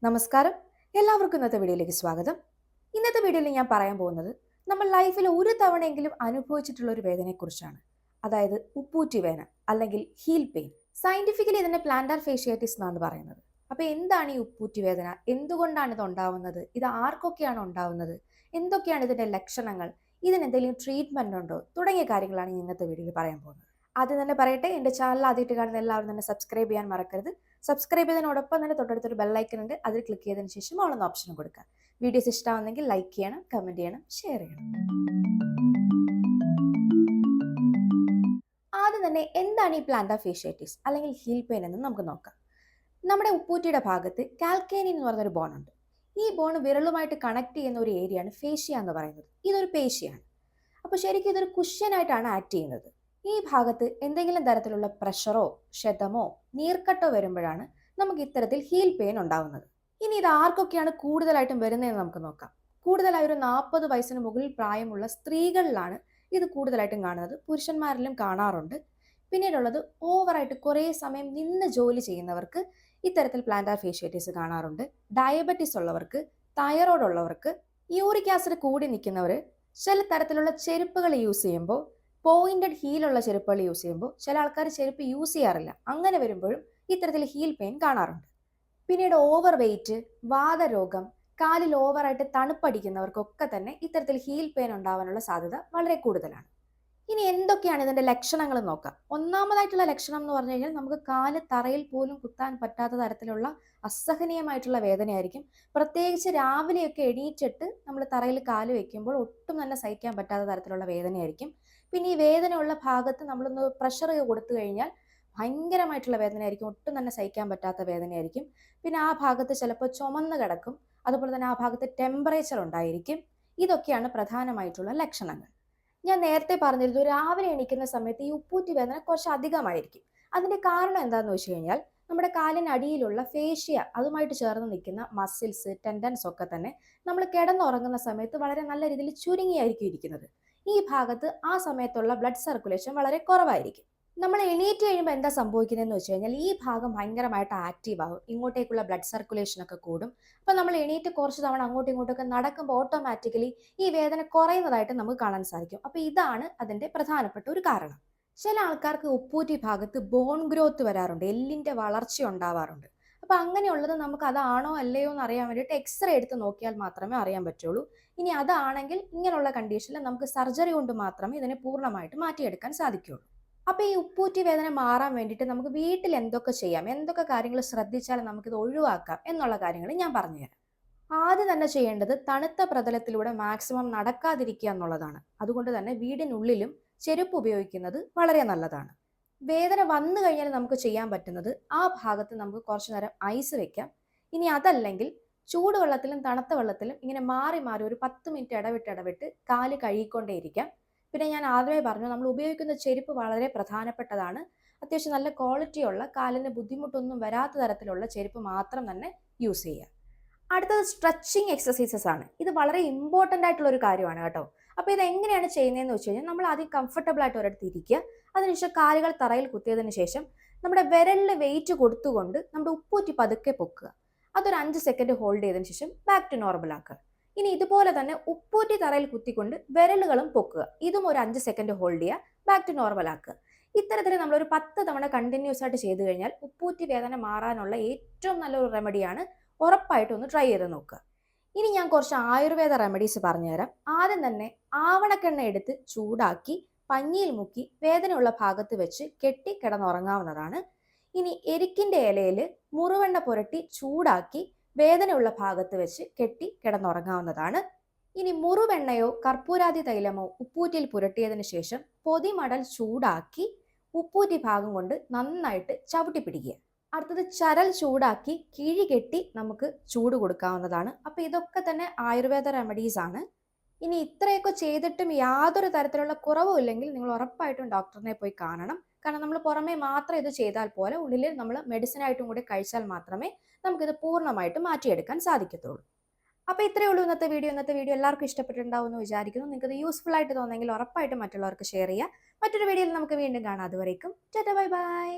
നമസ്കാരം, എല്ലാവർക്കും ഇന്നത്തെ വീഡിയോയിലേക്ക് സ്വാഗതം. ഇന്നത്തെ വീഡിയോയിൽ ഞാൻ പറയാൻ പോകുന്നത് നമ്മൾ ലൈഫിൽ ഒരു തവണയെങ്കിലും അനുഭവിച്ചിട്ടുള്ള ഒരു വേദനയെക്കുറിച്ചാണ്. അതായത് ഉപ്പൂറ്റി വേദന അല്ലെങ്കിൽ ഹീൽ പെയിൻ. സയന്റിഫിക്കലി ഇതിനെ പ്ലാന്റാർ ഫേഷ്യാറ്റിസ് എന്നാണ് പറയുന്നത്. അപ്പോൾ എന്താണ് ഈ ഉപ്പൂറ്റി വേദന? എന്തുകൊണ്ടാണ് ഇത് ഉണ്ടാവുന്നത്? ഇത് ആർക്കൊക്കെയാണ് ഉണ്ടാവുന്നത്? എന്തൊക്കെയാണ് ഇതിന്റെ ലക്ഷണങ്ങൾ? ഇതിന് എന്തെങ്കിലും ട്രീറ്റ്മെന്റ് ഉണ്ടോ? തുടങ്ങിയ കാര്യങ്ങളാണ് ഇന്നത്തെ വീഡിയോയിൽ പറയാൻ പോകുന്നത്. ആദ്യം തന്നെ പറയട്ടെ, എൻ്റെ ചാനൽ ആദ്യമായിട്ട് കാണുന്ന എല്ലാവരും തന്നെ സബ്സ്ക്രൈബ് ചെയ്യാൻ മറക്കരുത്. സബ്സ്ക്രൈബ് ചെയ്തതിനോടൊപ്പം തന്നെ തൊട്ടടുത്തൊരു ബെല്ലൈക്കൺ ഉണ്ട്, അതിൽ ക്ലിക്ക് ചെയ്തതിന് ശേഷം ഓൾ എന്ന ഓപ്ഷനും കൊടുക്കുക. വീഡിയോസ് ഇഷ്ടമാണെങ്കിൽ ലൈക്ക് ചെയ്യണം, കമൻറ്റ് ചെയ്യണം, ഷെയർ ചെയ്യണം. ആദ്യം തന്നെ എന്താണ് ഈ പ്ലാന്റാർ ഫേഷ്യാറ്റിസ് അല്ലെങ്കിൽ ഹീൽ പെയിൻ എന്ന് നമുക്ക് നോക്കാം. നമ്മുടെ ഉപ്പൂറ്റിയുടെ ഭാഗത്ത് കാൽക്കേനിയൻ എന്ന് പറഞ്ഞൊരു ബോൺ ഉണ്ട്. ഈ ബോൺ വിരലുമായിട്ട് കണക്ട് ചെയ്യുന്ന ഒരു ഏരിയയാണ് ഫേഷ്യ എന്ന് പറയുന്നത്. ഇതൊരു പേശിയാണ്. അപ്പോൾ ശരിക്കും ഇതൊരു കുഷ്യനായിട്ടാണ് ആക്ട് ചെയ്യുന്നത്. ഈ ഭാഗത്ത് എന്തെങ്കിലും തരത്തിലുള്ള പ്രഷറോ ക്ഷതമോ നീർക്കെട്ടോ വരുമ്പോഴാണ് നമുക്ക് ഇത്തരത്തിൽ ഹീൽ പെയിൻ ഉണ്ടാവുന്നത്. ഇനി ഇത് ആർക്കൊക്കെയാണ് കൂടുതലായിട്ടും വരുന്നതെന്ന് നമുക്ക് നോക്കാം. കൂടുതലായി ഒരു 40 വയസ്സിന് മുകളിൽ പ്രായമുള്ള സ്ത്രീകളിലാണ് ഇത് കൂടുതലായിട്ടും കാണുന്നത്. പുരുഷന്മാരിലും കാണാറുണ്ട്. പിന്നീടുള്ളത് ഓവറായിട്ട് കുറേ സമയം നിന്ന് ജോലി ചെയ്യുന്നവർക്ക് ഇത്തരത്തിൽ പ്ലാന്റാർ ഫേഷ്യാറ്റിസ് കാണാറുണ്ട്. ഡയബറ്റിസ് ഉള്ളവർക്ക്, തൈറോയ്ഡ് ഉള്ളവർക്ക്, യൂറിക് ആസിഡ് കൂടി നിൽക്കുന്നവർ, ചില തരത്തിലുള്ള ചെരുപ്പുകൾ യൂസ് ചെയ്യുമ്പോൾ, പോയിന്റഡ് ഹീലുള്ള ചെരുപ്പുകൾ യൂസ് ചെയ്യുമ്പോൾ ചില ആൾക്കാർ ചെരുപ്പ് യൂസ് ചെയ്യാറില്ല. അങ്ങനെ വരുമ്പോഴും ഇത്തരത്തിൽ ഹീൽ പെയിൻ കാണാറുണ്ട്. പിന്നീട് ഓവർ വെയിറ്റ്, വാതരോഗം, കാലിൽ ഓവറായിട്ട് തണുപ്പടിക്കുന്നവർക്കൊക്കെ തന്നെ ഇത്തരത്തിൽ ഹീൽ പെയിൻ ഉണ്ടാവാനുള്ള സാധ്യത വളരെ കൂടുതലാണ്. ഇനി എന്തൊക്കെയാണ് ഇതിന്റെ ലക്ഷണങ്ങൾ നോക്കാം. ഒന്നാമതായിട്ടുള്ള ലക്ഷണം എന്ന് പറഞ്ഞു കഴിഞ്ഞാൽ നമുക്ക് കാല് തറയിൽ പോലും കുത്താൻ പറ്റാത്ത തരത്തിലുള്ള അസഹനീയമായിട്ടുള്ള വേദനയായിരിക്കും. പ്രത്യേകിച്ച് രാവിലെയൊക്കെ എണീറ്റിട്ട് നമ്മൾ തറയിൽ കാല് വെക്കുമ്പോൾ ഒട്ടും തന്നെ സഹിക്കാൻ പറ്റാത്ത തരത്തിലുള്ള വേദനയായിരിക്കും. പിന്നെ ഈ വേദനയുള്ള ഭാഗത്ത് നമ്മളൊന്ന് പ്രഷർ കൊടുത്തു കഴിഞ്ഞാൽ ഭയങ്കരമായിട്ടുള്ള വേദനയായിരിക്കും. ഒട്ടും തന്നെ സഹിക്കാൻ പറ്റാത്ത വേദനയായിരിക്കും. പിന്നെ ആ ഭാഗത്ത് ചിലപ്പോൾ ചുമന്ന് കിടക്കും. അതുപോലെ തന്നെ ആ ഭാഗത്ത് ടെമ്പറേച്ചർ ഉണ്ടായിരിക്കും. ഇതൊക്കെയാണ് പ്രധാനമായിട്ടുള്ള ലക്ഷണങ്ങൾ. ഞാൻ നേരത്തെ പറഞ്ഞിരുന്നു, രാവിലെ എണീക്കുന്ന സമയത്ത് ഈ ഉപ്പൂറ്റി വേദന കുറച്ച് അധികമായിരിക്കും. അതിന്റെ കാരണം എന്താണെന്ന് വെച്ച് കഴിഞ്ഞാൽ നമ്മുടെ കാലിനടിയിലുള്ള ഫേഷ്യ, അതുമായിട്ട് ചേർന്ന് നിൽക്കുന്ന മസിൽസ്, ടെൻഡൻസ് ഒക്കെ തന്നെ നമ്മൾ കിടന്നുറങ്ങുന്ന സമയത്ത് വളരെ നല്ല രീതിയിൽ ചുരുങ്ങിയായിരിക്കും ഇരിക്കുന്നത്. ഈ ഭാഗത്ത് ആ സമയത്തുള്ള ബ്ലഡ് സർക്കുലേഷൻ വളരെ കുറവായിരിക്കും. നമ്മൾ എണീറ്റ് കഴിയുമ്പോൾ എന്താ സംഭവിക്കുന്നതെന്ന് വെച്ച് കഴിഞ്ഞാൽ ഈ ഭാഗം ഭയങ്കരമായിട്ട് ആക്റ്റീവ് ആകും. ഇങ്ങോട്ടേക്കുള്ള ബ്ലഡ് സർക്കുലേഷൻ ഒക്കെ കൂടും. അപ്പം നമ്മൾ എണീറ്റ് കുറച്ച് തവണ അങ്ങോട്ടും ഇങ്ങോട്ടൊക്കെ നടക്കുമ്പോൾ ഓട്ടോമാറ്റിക്കലി ഈ വേദന കുറയുന്നതായിട്ട് നമുക്ക് കാണാൻ സാധിക്കും. അപ്പോൾ ഇതാണ് അതിന്റെ പ്രധാനപ്പെട്ട ഒരു കാരണം. ചില ആൾക്കാർക്ക് ഉപ്പൂറ്റി ഭാഗത്ത് ബോൺ ഗ്രോത്ത് വരാറുണ്ട്, എല്ലിന്റെ വളർച്ച ഉണ്ടാവാറുണ്ട്. അപ്പൊ അങ്ങനെയുള്ളത് നമുക്ക് അതാണോ അല്ലയോ എന്ന് അറിയാൻ വേണ്ടിയിട്ട് എക്സ്റേ എടുത്ത് നോക്കിയാൽ മാത്രമേ അറിയാൻ പറ്റുള്ളൂ. ഇനി അതാണെങ്കിൽ ഇങ്ങനെയുള്ള കണ്ടീഷനിൽ നമുക്ക് സർജറി കൊണ്ട് മാത്രമേ ഇതിനെ പൂർണ്ണമായിട്ട് മാറ്റിയെടുക്കാൻ സാധിക്കുകയുള്ളൂ. അപ്പൊ ഈ ഉപ്പൂറ്റി വേദന മാറാൻ വേണ്ടിയിട്ട് നമുക്ക് വീട്ടിൽ എന്തൊക്കെ ചെയ്യാം, എന്തൊക്കെ കാര്യങ്ങൾ ശ്രദ്ധിച്ചാൽ നമുക്കിത് ഒഴിവാക്കാം എന്നുള്ള കാര്യങ്ങൾ ഞാൻ പറഞ്ഞുതരാം. ആദ്യം തന്നെ ചെയ്യേണ്ടത് തണുത്ത പ്രതലത്തിലൂടെ മാക്സിമം നടക്കാതിരിക്കുക എന്നുള്ളതാണ്. അതുകൊണ്ട് തന്നെ വീടിനുള്ളിലും ചെരുപ്പ് ഉപയോഗിക്കുന്നത് വളരെ നല്ലതാണ്. വേദന വന്നു കഴിഞ്ഞാൽ നമുക്ക് ചെയ്യാൻ പറ്റുന്നത് ആ ഭാഗത്ത് നമുക്ക് കുറച്ചു നേരം ഐസ് വെക്കാം. ഇനി അതല്ലെങ്കിൽ ചൂടുവെള്ളത്തിലും തണുത്ത വെള്ളത്തിലും ഇങ്ങനെ മാറി മാറി ഒരു 10 മിനിറ്റ് ഇടവിട്ട് കാല് കഴുകിക്കൊണ്ടേയിരിക്കാം. പിന്നെ ഞാൻ ആദ്യമേ പറഞ്ഞു, നമ്മൾ ഉപയോഗിക്കുന്ന ചെരുപ്പ് വളരെ പ്രധാനപ്പെട്ടതാണ്. അത്യാവശ്യം നല്ല ക്വാളിറ്റിയുള്ള, കാലിന് ബുദ്ധിമുട്ടൊന്നും വരാത്ത തരത്തിലുള്ള ചെരുപ്പ് മാത്രം തന്നെ യൂസ് ചെയ്യുക. അടുത്തത് സ്ട്രെച്ചിങ് എക്സസൈസസ് ആണ്. ഇത് വളരെ ഇമ്പോർട്ടൻ്റ് ആയിട്ടുള്ള ഒരു കാര്യമാണ് കേട്ടോ. അപ്പോൾ ഇത് എങ്ങനെയാണ് ചെയ്യുന്നതെന്ന് വെച്ച് കഴിഞ്ഞാൽ നമ്മൾ ആദ്യം കംഫർട്ടബിൾ ആയിട്ട് ഒരിടത്ത് ഇരിക്കുക. അതിനുശേഷം കാലുകൾ തറയിൽ കുത്തിയതിന് ശേഷം നമ്മുടെ വിരലിൽ വെയിറ്റ് കൊടുത്തുകൊണ്ട് നമ്മുടെ ഉപ്പൂറ്റി പതുക്കെ പൊക്കുക. അതൊരു 5 സെക്കൻഡ് ഹോൾഡ് ചെയ്തതിന് ശേഷം ബാക്ക് ടു നോർമൽ ആക്കുക. ഇനി ഇതുപോലെ തന്നെ ഉപ്പൂറ്റി തറയിൽ കുത്തിക്കൊണ്ട് വിരലുകളും പൊക്കുക. ഇതും ഒരു 5 സെക്കൻഡ് ഹോൾഡ് ചെയ്യുക, ബാക്ക് ടു നോർമൽ ആക്കുക. ഇത്തരത്തിൽ നമ്മളൊരു 10 തവണ കണ്ടിന്യൂസ് ആയിട്ട് ചെയ്തു കഴിഞ്ഞാൽ ഉപ്പൂറ്റി വേദന മാറാനുള്ള ഏറ്റവും നല്ലൊരു റെമഡിയാണ്. ഉറപ്പായിട്ടും ഒന്ന് ട്രൈ ചെയ്ത് നോക്കുക. ഇനി ഞാൻ കുറച്ച് ആയുർവേദ റെമഡീസ് പറഞ്ഞുതരാം. ആദ്യം തന്നെ ആവണക്കെണ്ണ എടുത്ത് ചൂടാക്കി പഞ്ഞിയിൽ മുക്കി വേദനയുള്ള ഭാഗത്ത് വെച്ച് കെട്ടി കിടന്നുറങ്ങാവുന്നതാണ്. ഇനി എരിക്കിന്റെ ഇലയിൽ മുറുവെണ്ണ പുരട്ടി ചൂടാക്കി വേദനയുള്ള ഭാഗത്ത് വെച്ച് കെട്ടി കിടന്നുറങ്ങാവുന്നതാണ്. ഇനി മുറുവെണ്ണയോ കർപ്പൂരാതി തൈലമോ ഉപ്പൂറ്റിയിൽ പുരട്ടിയതിനു ശേഷം പൊതിമടൽ ചൂടാക്കി ഉപ്പൂറ്റി ഭാഗം കൊണ്ട് നന്നായിട്ട് ചവിട്ടി പിടിക്കുക. അടുത്തത് ചരൽ ചൂടാക്കി കിഴി കെട്ടി നമുക്ക് ചൂട് കൊടുക്കാവുന്നതാണ്. അപ്പൊ ഇതൊക്കെ തന്നെ ആയുർവേദ റെമഡീസ് ആണ്. ഇനി ഇത്രയൊക്കെ ചെയ്തിട്ടും യാതൊരു തരത്തിലുള്ള കുറവും ഇല്ലെങ്കിൽ നിങ്ങൾ ഉറപ്പായിട്ടും ഡോക്ടറിനെ പോയി കാണണം. കാരണം നമ്മൾ പുറമേ മാത്രം ഇത് ചെയ്താൽ പോലെ ഉള്ളിൽ നമ്മൾ മെഡിസിൻ ആയിട്ടും കൂടി കഴിച്ചാൽ മാത്രമേ നമുക്കിത് പൂർണ്ണമായിട്ട് മാറ്റിയെടുക്കാൻ സാധിക്കത്തുള്ളൂ. അപ്പോൾ ഇത്രയേ ഉള്ളൂ ഇന്നത്തെ വീഡിയോ. എല്ലാവർക്കും ഇഷ്ടപ്പെട്ടിട്ടുണ്ടാവും എന്ന് വിചാരിക്കുന്നു. നിങ്ങൾക്ക് ഇത് യൂസ്ഫുൾ ആയിട്ട് തോന്നുമെങ്കിൽ ഉറപ്പായിട്ടും മറ്റുള്ളവർക്ക് ഷെയർ ചെയ്യുക. മറ്റൊരു വീഡിയോയിൽ നമുക്ക് വീണ്ടും കാണാം. അതുവരേക്കും ടാറ്റാ, ബൈ ബൈ.